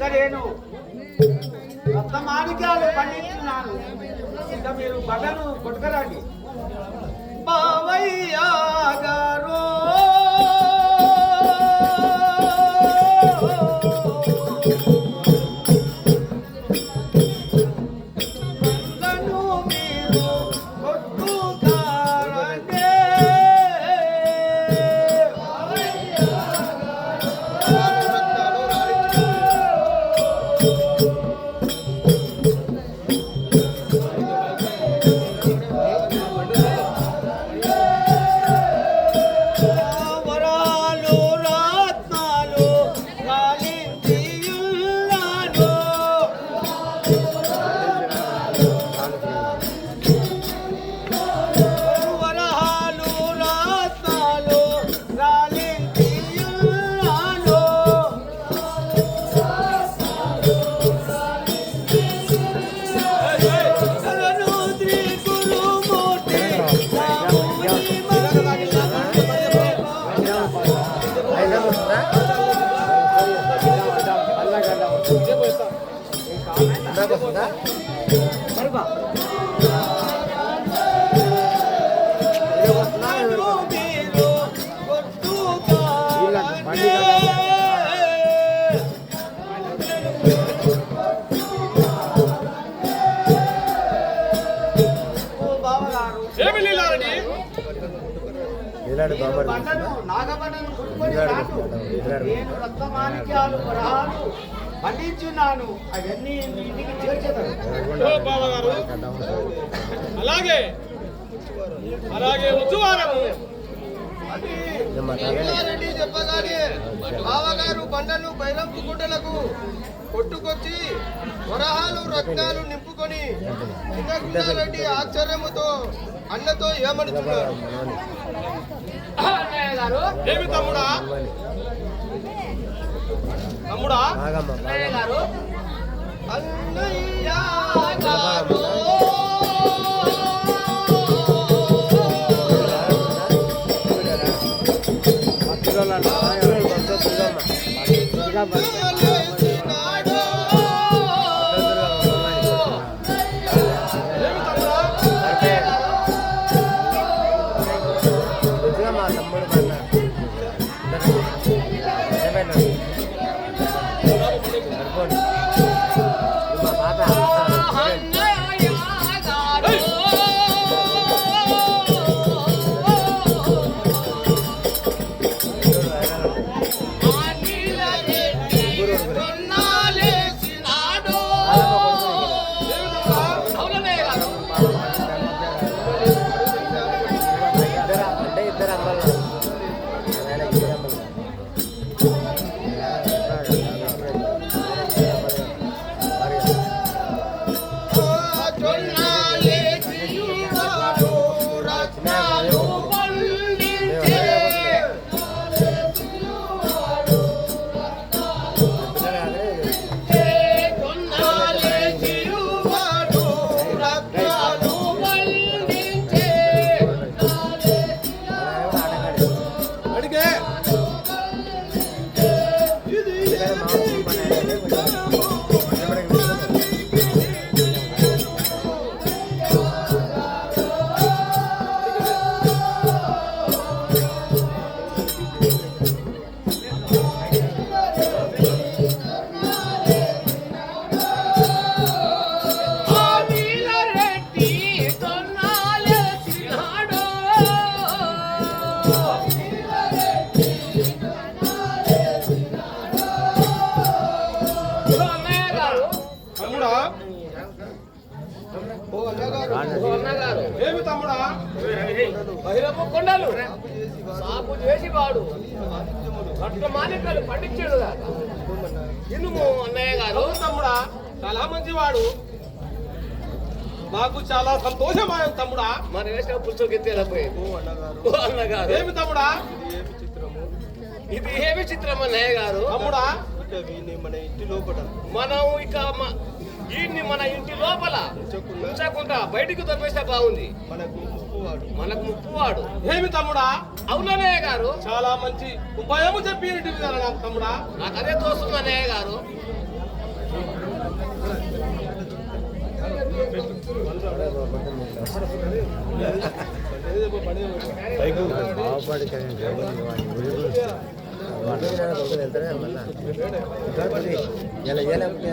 నేను రత్నమాణిక్యాలు పండించున్నాను. ఇంకా మీరు బగను కొట్టుకరాండి. బావయ్య గారు రత్నమాణిక్యాలు వరహాలు పండించున్నాను. అవన్నీ ఇంటికి చేర్చేదారు. అలాగే అలాగే ఉద్వారము చెప్పగానే బావగారు బండలు బైరంపు గుండెలకు కొట్టుకొచ్చి వరహాలు రత్నాలు నింపుకొని చిన్నగుండారెడ్డి ఆశ్చర్యముతో అన్నతో ఏమనుకున్నారు? ఏమి తమ్ముడా తమ్ముడా గారు అన్నయ్య గారు ఏమి తమ్ముడా బహిరమ్మ కొండలు సాపు చేసి వాడు రత్నమాణిక్యాలు పండించాడు ఇనుము అన్నయ్య గారు. తమ్ముడా చాలా మంచివాడు, నాకు చాలా సంతోషమైన తమ్ముడా. మన వేసిన పుస్తకం ఎత్తేపోయి అన్నగారు. ఏమి తమ్ముడా ఇది ఏమి చిత్రం అన్నయ్య గారు? తమ్ముడా మన ఇంటి లోపల మనం ఇక వీడిని మన ఇంటి లోపల ఉంచకుండా బయటికి తప్పేస్తే బాగుంది. మనకు ముప్పువాడు. ఏమి తమ్ముడా? అవునన్నయ్య గారు, చాలా మంచి ఉపాయము చెప్పి తమ్ముడా. నాకు అదే తోస్తుంది అన్నయ్య గారు. బాగుపడి వెళ్తారా మళ్ళీ ఇలా పుట్టి